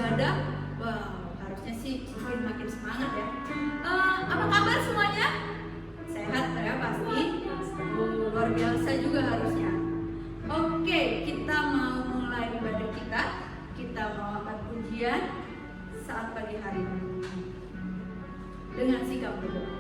ibadah. Wow, harusnya sih makin semangat ya. Apa kabar semuanya? Sehat ya pasti? Luar biasa juga harusnya. Oke, kita mau mulai ibadah kita. Kita mau angkat pujian saat pagi hari ini dengan sikap berdoa.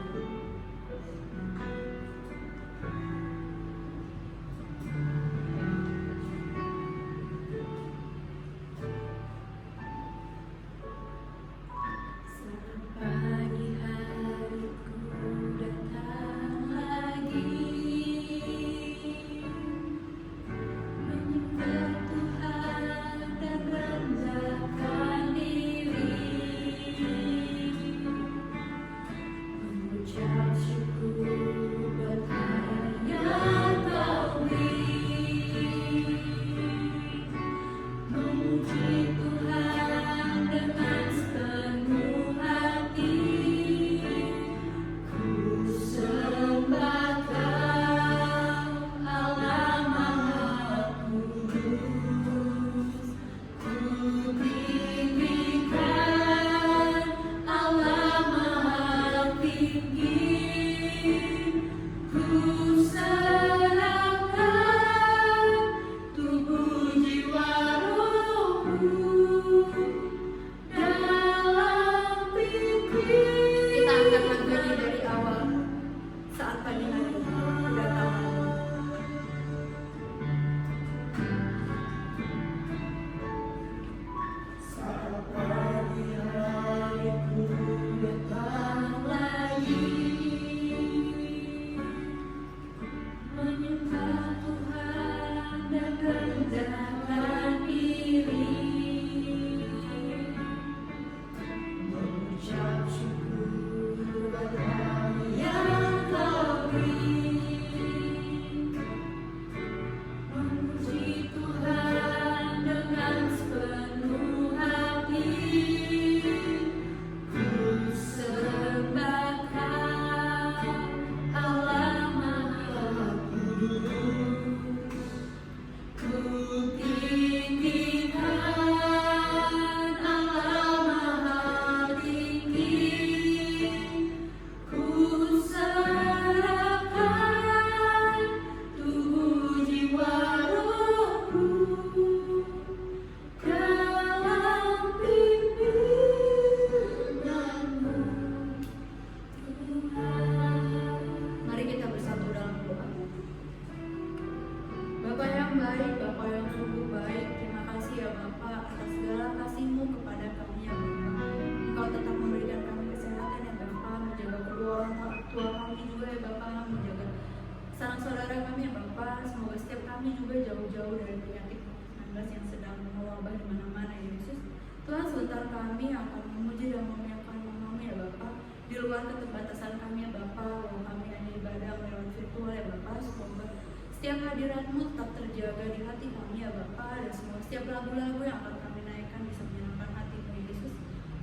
Jauh-jauh dari penyakit COVID-19 yang sedang mewabah di mana-mana ya Yesus. Tuhan, sebentar kami akan memuji dan memuliakan nama-Mu ya Bapa. Di luar keterbatasan kami ya Bapa, walau kami hanya ibadah lewat virtual ya Bapa, semoga setiap hadirat-Mu tetap terjaga di hati kami ya Bapa, dan semoga setiap lagu-lagu yang akan kami naikkan bisa menyenangkan hati-Mu ya Yesus.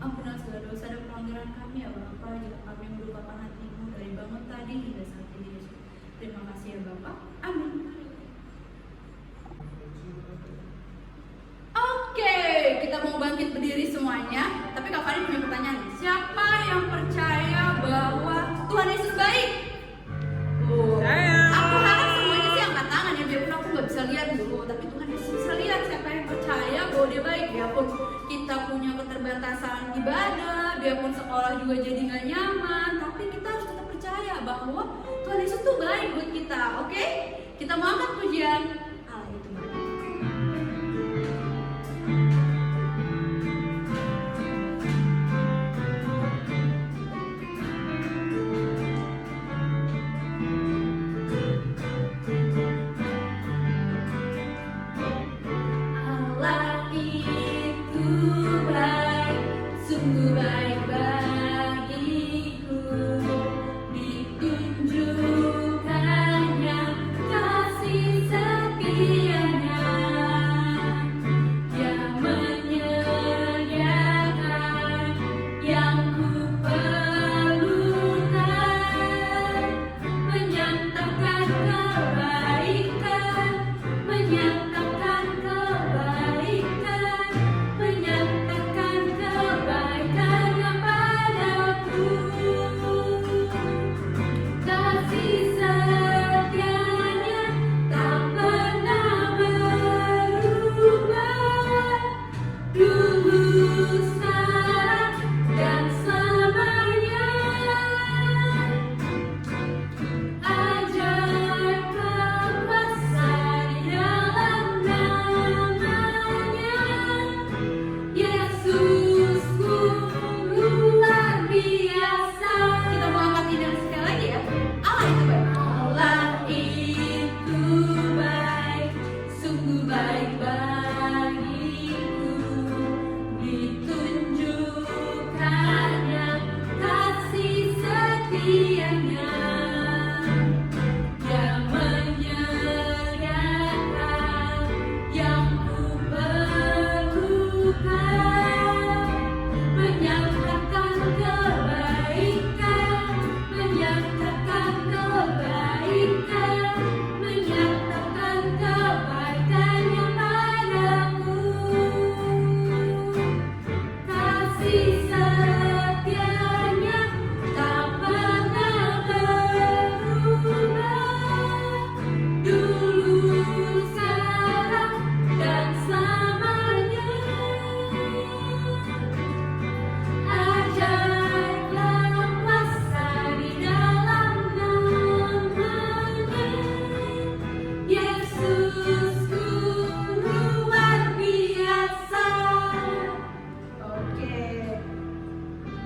Ampunilah segala dosa dan pelanggaran kami ya Bapa, jika kami melupakan hati-Mu dari bangun tadi hingga saat ini Yesus. Terima kasih ya Bapa. Amin. Oke, kita mau bangkit berdiri semuanya. Tapi Kak Fadil punya pertanyaan. Siapa yang percaya bahwa Tuhan Yesus baik? Aku harap semuanya sih angkat tangan ya. Biarpun aku gak bisa lihat dulu, tapi Tuhan Yesus bisa lihat siapa yang percaya bahwa Dia baik. Biarpun kita punya keterbatasan ibadah, biarpun sekolah juga jadi gak nyaman, tapi kita harus tetap percaya bahwa Tuhan Yesus tuh baik buat kita. Oke? Kita mau angkat pujian. Allah itu baik. Sungguh baik bagiku, ditunjukkannya kasih setia.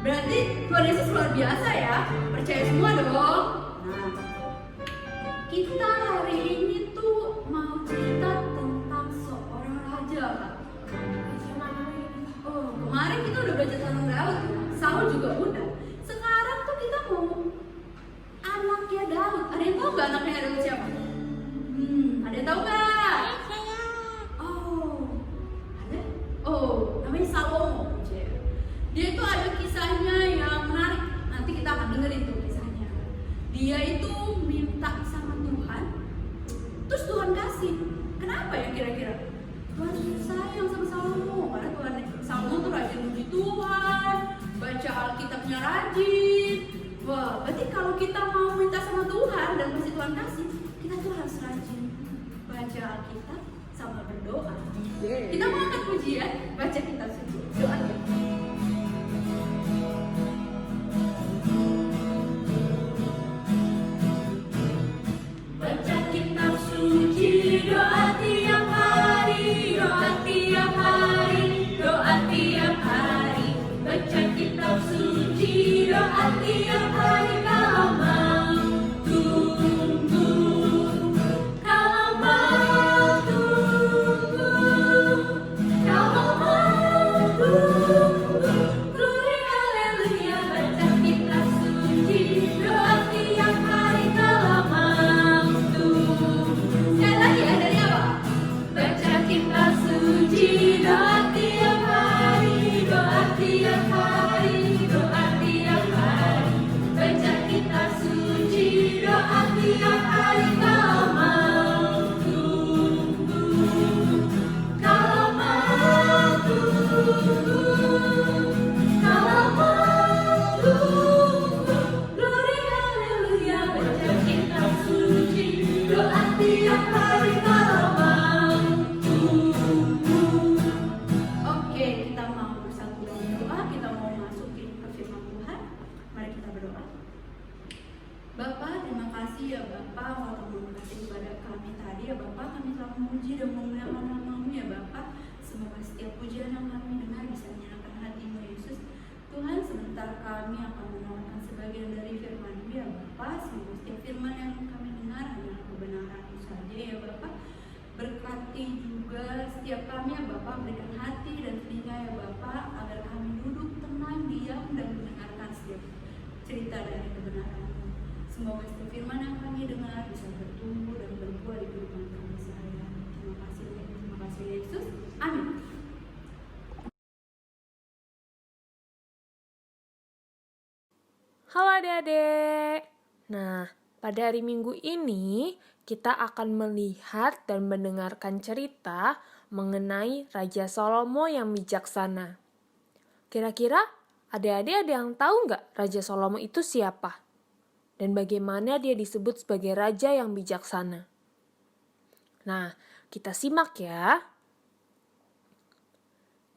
Berarti Tuhan Yesus luar biasa ya. Percaya semua dong. Nah, kita hari ini tuh mau cerita tentang seorang raja, Kak. Oh, kemarin kita udah belajar tentang Daud, Saul juga udah. Sekarang tuh kita mau anaknya Daud. Ada yang tahu nggak anaknya Daud siapa? Ada yang tahu nggak? Oh, ada? Oh, namanya Salomo. Dia itu ada kisahnya yang menarik. Nanti kita akan dengerin tuh kisahnya. Dia itu minta sama Tuhan, terus Tuhan kasih. Kenapa ya kira-kira? Tuhan sayang sama Salomo. Karena Salomo tuh rajin muji Tuhan, baca Alkitabnya rajin. Wah, berarti kalau kita mau minta sama Tuhan dan pasti Tuhan kasih, kita tuh harus rajin baca Alkitab sama berdoa. Kita mau angkat pujian, baca kitab suci, doa ya. Baca kitab suci, doa tiap hari, doa tiap hari, doa tiap hari. Baca kitab suci, doa tiap hari. Kalau mau tunggu, kalau mau tunggu, kalau mau tunggu. Glory haleluya. Baca kitab suci, doa tiap hari. Kalau mau tunggu. Sekali lagi ya, dari apa? Baca kitab suci, doa tiap hari, doa tiap hari, doa tiap hari. Baca kitab suci, doa tiap hari. Kalau mau tunggu, kalau mau tunggu, kalau mau tunggu. Glory haleluya. Baca kitab suci, doa tiap hari. Kalau mau tunggu. Oke, kita mau bersatu dalam doa. Kita mau masukin ke firman Tuhan. Mari kita berdoa. Bapak, terima kasih ya Bapak, waktu memberkati kepada kami tadi ya Bapak. Kami telah memuji dan memuliakan nama-Mu ya Bapak. Semoga setiap pujian yang kami dengar bisa menyenangkan hati-Mu Yesus. Tuhan, sebentar kami akan menawarkan sebagian dari firman-Mu ya Bapak. Semoga setiap firman yang kami dengar adalah kebenaran-Mu saja ya Bapak. Berkati juga setiap kami ya Bapak, berikan hati dan telinga ya Bapak, agar kami duduk tenang, diam dan mendengarkan setiap cerita dari kebenaran-Mu. Semoga setiap firman yang kami dengar bisa bertumbuh dan berbuah di kehidupan kami sehari-hari. Terima kasih Yesus. Amin. Halo adik-adik. Nah, pada hari Minggu ini kita akan melihat dan mendengarkan cerita mengenai Raja Salomo yang bijaksana. Kira-kira adik-adik ada yang tahu nggak Raja Salomo itu siapa? Dan bagaimana dia disebut sebagai raja yang bijaksana? Nah, kita simak ya.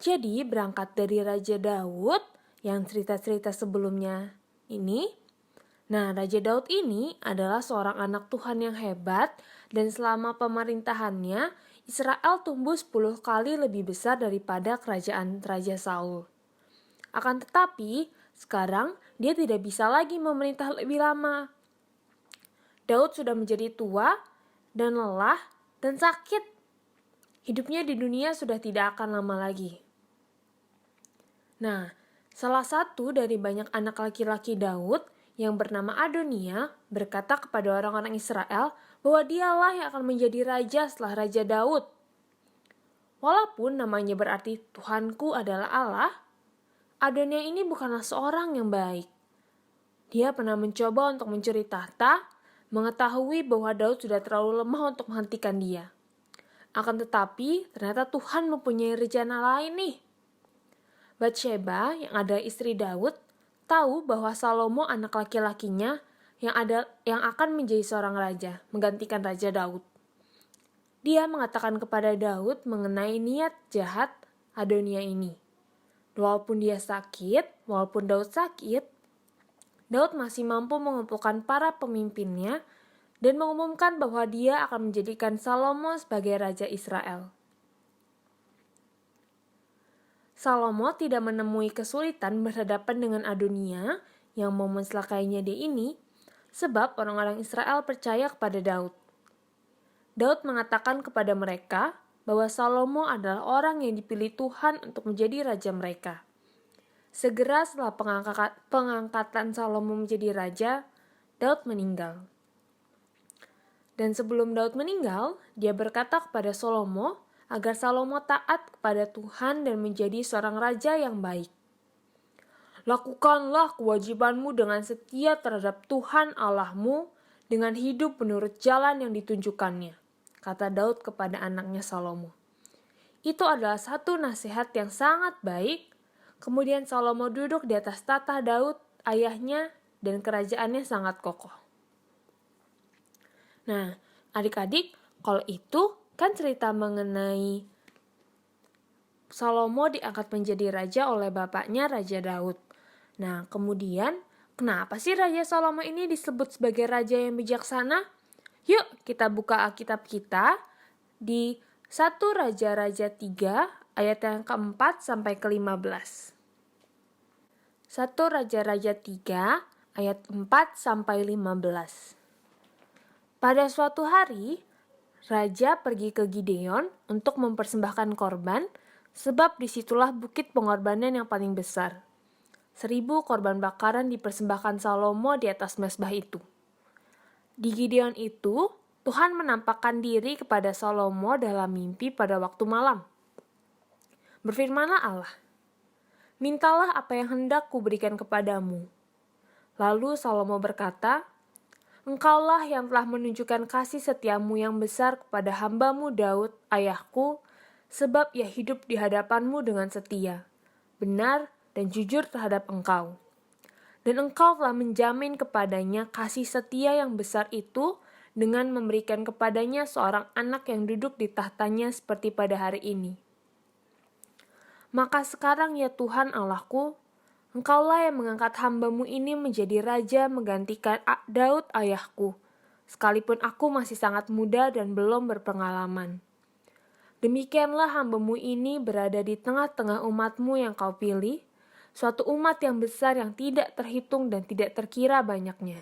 Jadi berangkat dari Raja Daud yang cerita-cerita sebelumnya ini. Nah, Raja Daud ini adalah seorang anak Tuhan yang hebat dan selama pemerintahannya Israel tumbuh 10 kali lebih besar daripada kerajaan Raja Saul. Akan tetapi, sekarang dia tidak bisa lagi memerintah lebih lama. Daud sudah menjadi tua dan lelah dan sakit. Hidupnya di dunia sudah tidak akan lama lagi. Nah, salah satu dari banyak anak laki-laki Daud yang bernama Adonia berkata kepada orang-orang Israel bahwa dialah yang akan menjadi raja setelah Raja Daud. Walaupun namanya berarti Tuhanku adalah Allah, Adonia ini bukanlah seorang yang baik. Dia pernah mencoba untuk mencuri tahta, mengetahui bahwa Daud sudah terlalu lemah untuk menghentikan dia. Akan tetapi, ternyata Tuhan mempunyai rencana lain nih. Batsheba yang adalah istri Daud tahu bahwa Salomo anak laki-lakinya yang akan menjadi seorang raja, menggantikan Raja Daud. Dia mengatakan kepada Daud mengenai niat jahat Adonia ini. Walaupun Daud sakit, Daud masih mampu mengumpulkan para pemimpinnya dan mengumumkan bahwa dia akan menjadikan Salomo sebagai Raja Israel. Salomo tidak menemui kesulitan berhadapan dengan Adonia yang mau mencelakainya dia ini, sebab orang-orang Israel percaya kepada Daud. Daud mengatakan kepada mereka bahwa Salomo adalah orang yang dipilih Tuhan untuk menjadi raja mereka. Segera setelah pengangkatan Salomo menjadi raja, Daud meninggal. Dan sebelum Daud meninggal, dia berkata kepada Salomo agar Salomo taat kepada Tuhan dan menjadi seorang raja yang baik. Lakukanlah kewajibanmu dengan setia terhadap Tuhan Allahmu dengan hidup menurut jalan yang ditunjukkannya, kata Daud kepada anaknya Salomo. Itu adalah satu nasihat yang sangat baik. Kemudian Salomo duduk di atas tahta Daud, ayahnya, dan kerajaannya sangat kokoh. Nah, adik-adik, kalau itu kan cerita mengenai Salomo diangkat menjadi raja oleh bapaknya Raja Daud. Nah, kemudian kenapa sih Raja Salomo ini disebut sebagai raja yang bijaksana? Yuk kita buka Alkitab kita di 1 Raja-Raja 3 ayat yang keempat sampai ke-15. 1 Raja-Raja 3 ayat 4 sampai 15. Pada suatu hari, Raja pergi ke Gideon untuk mempersembahkan korban, sebab disitulah bukit pengorbanan yang paling besar. 1.000 korban bakaran dipersembahkan Salomo di atas mezbah itu. Di Gideon itu, Tuhan menampakkan diri kepada Salomo dalam mimpi pada waktu malam. Berfirmanlah Allah, "Mintalah apa yang hendak kuberikan kepadamu." Lalu Salomo berkata, "Engkaulah yang telah menunjukkan kasih setiamu yang besar kepada hambamu Daud, ayahku, sebab ia hidup di hadapanmu dengan setia, benar dan jujur terhadap engkau. Dan engkau telah menjamin kepadanya kasih setia yang besar itu dengan memberikan kepadanya seorang anak yang duduk di tahtanya seperti pada hari ini. Maka sekarang ya Tuhan Allahku, Engkaulah yang mengangkat hambamu ini menjadi raja menggantikan Daud ayahku, sekalipun aku masih sangat muda dan belum berpengalaman. Demikianlah hambamu ini berada di tengah-tengah umatmu yang kau pilih, suatu umat yang besar yang tidak terhitung dan tidak terkira banyaknya.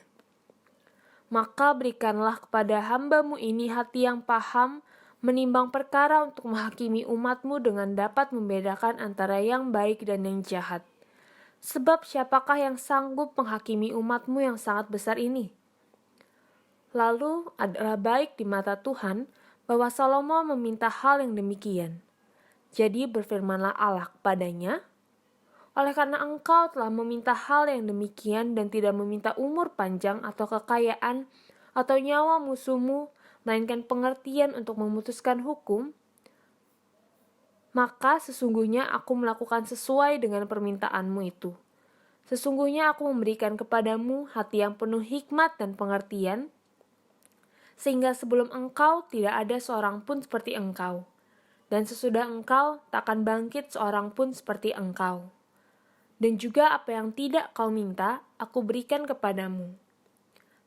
Maka berikanlah kepada hambamu ini hati yang paham, menimbang perkara untuk menghakimi umatmu dengan dapat membedakan antara yang baik dan yang jahat. Sebab siapakah yang sanggup menghakimi umatmu yang sangat besar ini? Lalu adalah baik di mata Tuhan bahwa Salomo meminta hal yang demikian. Jadi berfirmanlah Allah kepadanya, oleh karena engkau telah meminta hal yang demikian dan tidak meminta umur panjang atau kekayaan atau nyawa musuhmu, melainkan pengertian untuk memutuskan hukum, maka sesungguhnya aku melakukan sesuai dengan permintaanmu itu. Sesungguhnya aku memberikan kepadamu hati yang penuh hikmat dan pengertian, sehingga sebelum engkau tidak ada seorang pun seperti engkau, dan sesudah engkau tak akan bangkit seorang pun seperti engkau. Dan juga apa yang tidak kau minta, aku berikan kepadamu,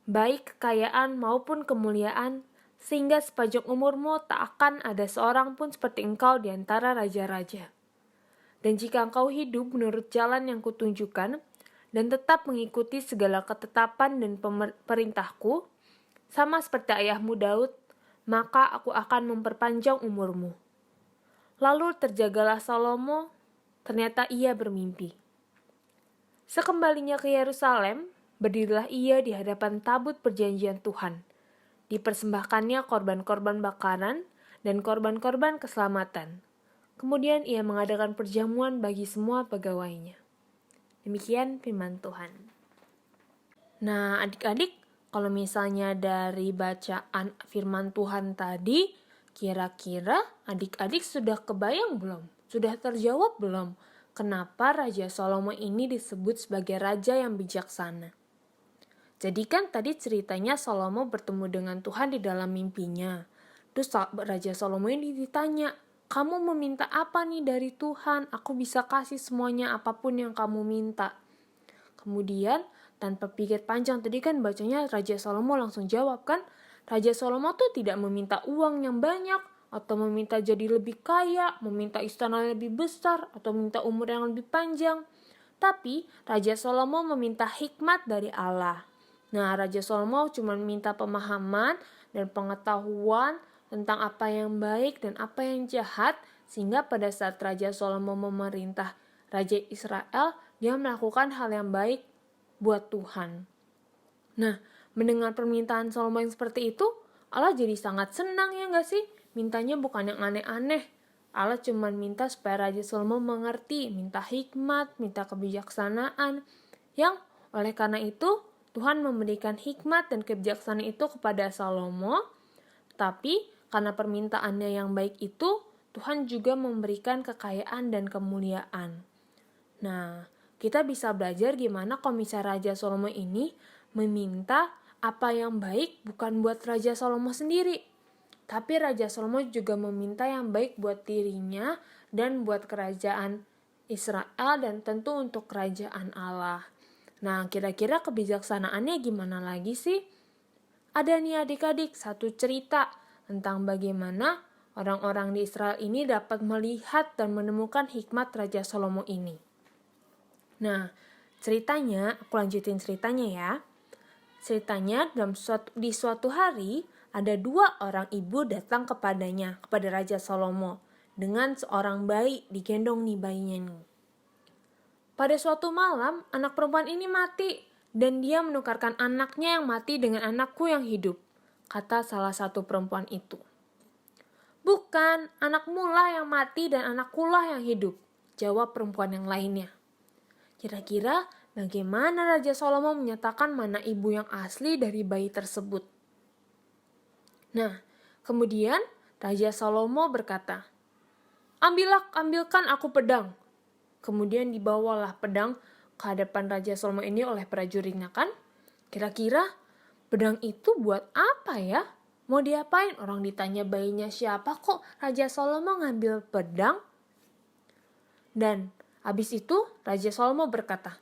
baik kekayaan maupun kemuliaan, sehingga sepanjang umurmu tak akan ada seorang pun seperti engkau di antara raja-raja. Dan jika engkau hidup menurut jalan yang kutunjukkan, dan tetap mengikuti segala ketetapan dan perintahku, sama seperti ayahmu Daud, maka aku akan memperpanjang umurmu. Lalu terjagalah Salomo, ternyata ia bermimpi. Sekembalinya ke Yerusalem, berdirilah ia di hadapan tabut perjanjian Tuhan. Dipersembahkannya korban-korban bakaran dan korban-korban keselamatan. Kemudian ia mengadakan perjamuan bagi semua pegawainya. Demikian firman Tuhan. Nah, adik-adik, kalau misalnya dari bacaan firman Tuhan tadi, kira-kira adik-adik sudah kebayang belum? Sudah terjawab belum? Kenapa Raja Salomo ini disebut sebagai raja yang bijaksana? Jadi kan tadi ceritanya Salomo bertemu dengan Tuhan di dalam mimpinya. Terus Raja Salomo ini ditanya, "Kamu meminta apa nih dari Tuhan? Aku bisa kasih semuanya apapun yang kamu minta." Kemudian tanpa pikir panjang, tadi kan bacanya Raja Salomo langsung jawab kan, Raja Salomo tuh tidak meminta uang yang banyak, atau meminta jadi lebih kaya, meminta istana lebih besar, atau minta umur yang lebih panjang. Tapi Raja Salomo meminta hikmat dari Allah. Nah, Raja Salomo cuma minta pemahaman dan pengetahuan tentang apa yang baik dan apa yang jahat, sehingga pada saat Raja Salomo memerintah Raja Israel, dia melakukan hal yang baik buat Tuhan. Nah, mendengar permintaan Salomo yang seperti itu, Allah jadi sangat senang, ya gak sih? Mintanya bukan yang aneh-aneh. Allah cuma minta supaya Raja Salomo mengerti, minta hikmat, minta kebijaksanaan. Yang oleh karena itu, Tuhan memberikan hikmat dan kebijaksanaan itu kepada Salomo. Tapi karena permintaannya yang baik itu, Tuhan juga memberikan kekayaan dan kemuliaan. Nah, kita bisa belajar gimana kalau misalnya Raja Salomo ini meminta apa yang baik bukan buat Raja Salomo sendiri. Tapi Raja Salomo juga meminta yang baik buat dirinya dan buat kerajaan Israel dan tentu untuk kerajaan Allah. Nah, kira-kira kebijaksanaannya gimana lagi sih? Ada nih adik-adik satu cerita tentang bagaimana orang-orang di Israel ini dapat melihat dan menemukan hikmat Raja Salomo ini. Nah, ceritanya, aku lanjutin ceritanya ya. Ceritanya di suatu hari, ada 2 orang ibu datang kepada Raja Salomo, dengan seorang bayi digendong nih bayinya nih. Pada suatu malam, anak perempuan ini mati, dan dia menukarkan anaknya yang mati dengan anakku yang hidup, kata salah satu perempuan itu. Bukan, anakmu lah yang mati dan anakku lah yang hidup, jawab perempuan yang lainnya. Kira-kira bagaimana Raja Salomo menyatakan mana ibu yang asli dari bayi tersebut? Nah, kemudian Raja Salomo berkata, ambilkan aku pedang. Kemudian dibawalah pedang ke hadapan Raja Salomo ini oleh prajuritnya kan? Kira-kira pedang itu buat apa ya? Mau diapain? Orang ditanya bayinya siapa, kok Raja Salomo ngambil pedang? Dan habis itu Raja Salomo berkata,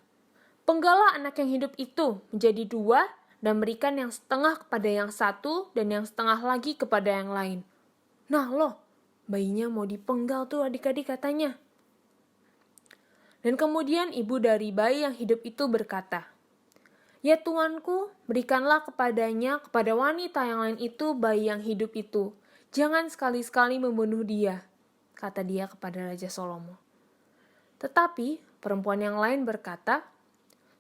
penggalah anak yang hidup itu menjadi 2 dan berikan yang setengah kepada yang satu dan yang setengah lagi kepada yang lain. Nah loh, bayinya mau dipenggal tuh adik-adik katanya. Dan kemudian ibu dari bayi yang hidup itu berkata, ya Tuanku, berikanlah kepada wanita yang lain itu bayi yang hidup itu. Jangan sekali-sekali membunuh dia, kata dia kepada Raja Salomo. Tetapi perempuan yang lain berkata,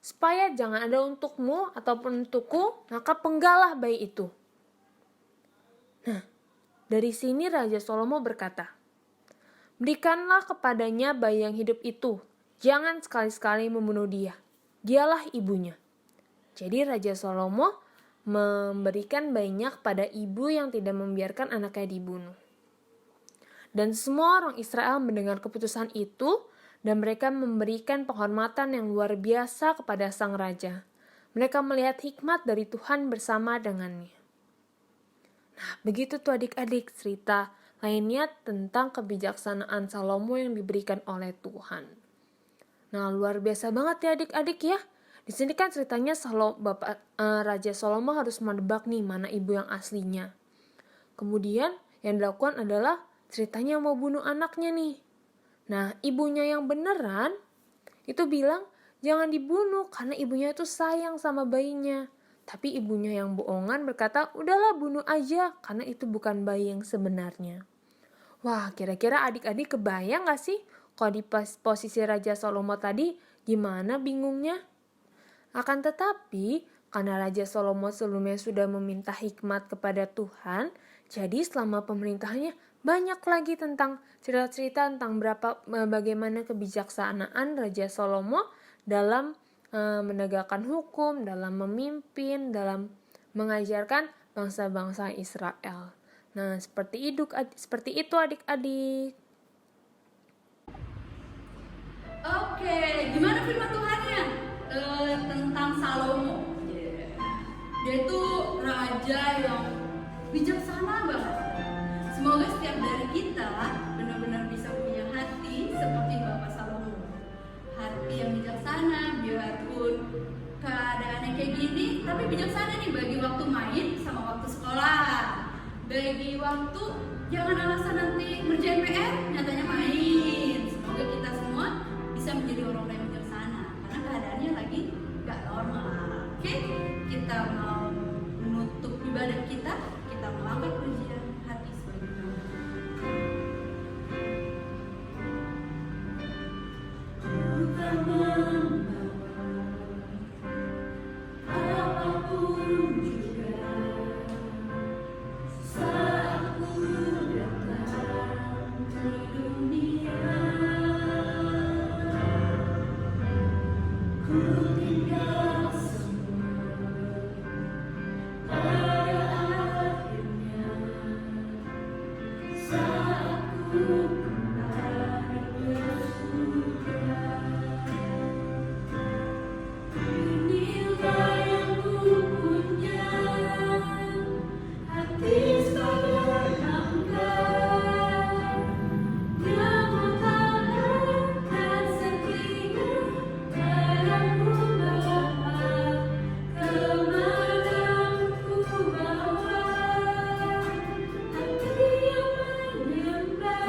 supaya jangan ada untukmu ataupun untukku, maka penggalah bayi itu. Nah, dari sini Raja Salomo berkata, berikanlah kepadanya bayi yang hidup itu, jangan sekali-sekali membunuh dia, dialah ibunya. Jadi Raja Salomo memberikan bayinya kepada ibu yang tidak membiarkan anaknya dibunuh. Dan semua orang Israel mendengar keputusan itu, dan mereka memberikan penghormatan yang luar biasa kepada sang raja. Mereka melihat hikmat dari Tuhan bersama dengannya. Nah, begitu tuh adik-adik cerita lainnya tentang kebijaksanaan Salomo yang diberikan oleh Tuhan. Nah, luar biasa banget ya adik-adik ya. Di sini kan ceritanya Raja Salomo harus menebak nih mana ibu yang aslinya. Kemudian yang dilakukan adalah ceritanya mau bunuh anaknya nih. Nah, ibunya yang beneran itu bilang jangan dibunuh karena ibunya itu sayang sama bayinya. Tapi ibunya yang bohongan berkata, udahlah bunuh aja karena itu bukan bayi yang sebenarnya. Wah, kira-kira adik-adik kebayang gak sih kalau di posisi Raja Salomo tadi gimana bingungnya? Akan tetapi, karena Raja Salomo sebelumnya sudah meminta hikmat kepada Tuhan, jadi selama pemerintahannya banyak lagi tentang cerita-cerita tentang bagaimana kebijaksanaan Raja Salomo dalam menegakkan hukum, dalam memimpin, dalam mengajarkan bangsa-bangsa Israel. Nah, seperti itu adik-adik. Oke, gimana firman Tuhannya tentang Salomo? Dia itu raja yang bijaksana banget. Semoga setiap dari kita benar-benar bisa punya hati seperti Bapak Salomo. Hati yang bijaksana, biarpun keadaannya kayak gini, tapi bijaksana nih bagi waktu main sama waktu sekolah, bagi waktu Jangan alasan nanti ngerjain PR, nyatanya main. Semoga kita semua bisa menjadi orang yang bijaksana, karena keadaannya lagi gak normal. Oke, kita mau menutup ibadah kita melangkah pujian hati sebagai Tuhan. Ku tak membawa apapun juga saat ku datang ke dunia. Ku tinggal semua pada akhirnya saat ku kembali ke surga. Inilah yang ku punya, hati sebagai hamba yang mengharapkan setia padamu Bapa. Kemana ku bawa hati yang menyembah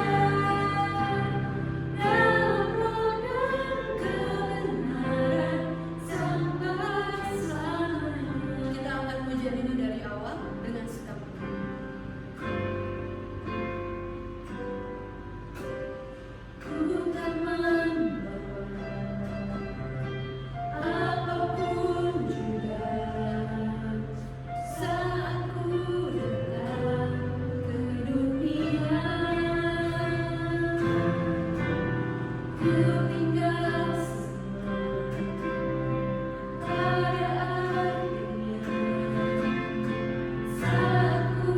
dalam roda kebenaran sampai selamanya. Kita akan pujian ini dari awal dengan sikap penuh. Ku tak membawa apapun juga saat ku datang ke dunia. Ku tinggal semua pada akhirnya saat ku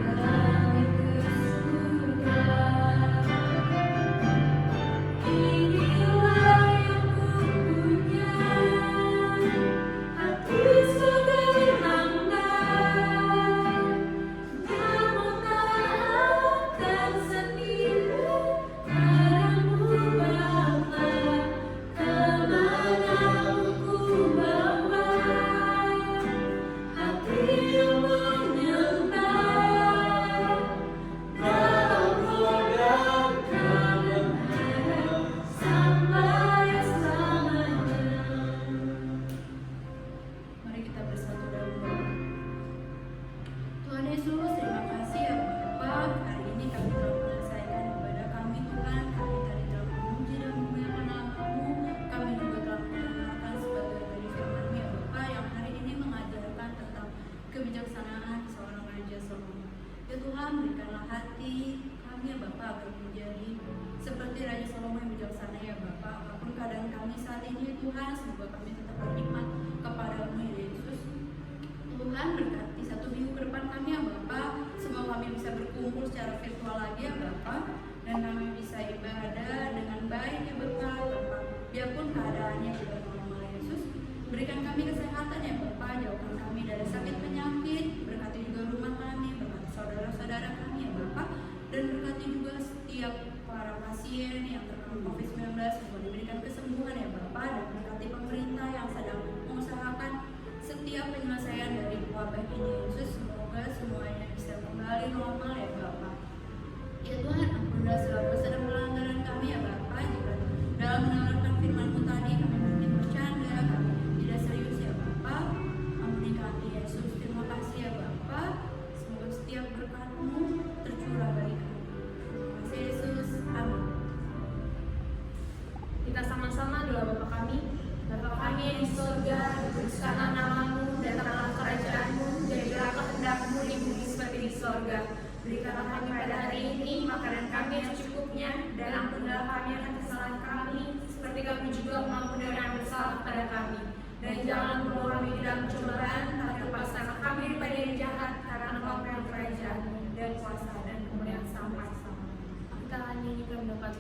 kembali ke surga. Inilah yang ku punya, hati sebagai hamba yang mengharapkan setia padamu Bapa. Kemana ku bawa hati yang menyembah dalam roda kebenaran sampai selamanya. Mari kita bersatu dalam doa. Tuhan Yesus, terima kasih ya Bapa. Hari ini kami telah menyelesaikan ibadah kami Tuhan. Kami tadi telah memuji dan memuliakan nama-Mu. Kami juga telah mendengarkan sebagai dari firman-Mu ya Bapa, yang hari ini mengajarkan tentang kebijaksanaan seorang Raja Salomo. Ya Tuhan, berikanlah hati kami ya Bapa agar menjadi seperti Raja Salomo yang bijaksana ya Bapa. Apapun keadaan kami saat ini Tuhan, semoga kami tetap berkhidmat kepadamu ya Yesus. Tuhan, berkati satu minggu ke depan kami ya Bapa. Semoga kami bisa berkumpul secara virtual lagi ya Bapa, dan kami bisa ibadah dengan baik ya Bapa, biarpun keadaannya tidak normal ya Yesus. Berikan kami kesehatan ya Bapa, jauhkan kami dari sakit penyakit. Berkati juga rumah kami, berkati saudara-saudara kami ya Bapa, dan berkati juga setiap para pasien yang terkena COVID-19, semoga diberikan kesembuhan ya Bapa, dan berkati pemerintah yang sedang mengusahakan setiap penyelesaian dari wabah ini Yesus. Semoga semuanya bisa kembali normal ya Bapa. Ya Tuhan, ampunilah segala dosa dan pelanggaran kami ya Bapa. Jika dalam mendengarkan firman-Mu tadi kami mungkin bercanda, kami tidak serius ya Bapa, ampuni kami Yesus. Terima kasih ya Bapa. Semoga setiap berkat-Mu tercurah bagi kami. Terima kasih Yesus. Amin. Kita sama-sama doa Bapa kami. Bapa kami yang di surga, dikuduskanlah nama-Mu, datanglah kerajaan-Mu, jadilah kehendak-Mu di bumi seperti di surga. Berikanlah kami pada hari ini makanan kami yang secukupnya, dan ampunilah kami akan kesalahan kami, seperti kami juga mengampuni orang yang bersalah kepada kami. Dan jangan membawa kami ke dalam pencobaan, tapi lepaskanlah kami daripada yang jahat, karena Engkau yang kerajaan dan kuasa dan kemuliaan sampai selamanya. Kita hanya ini mendapat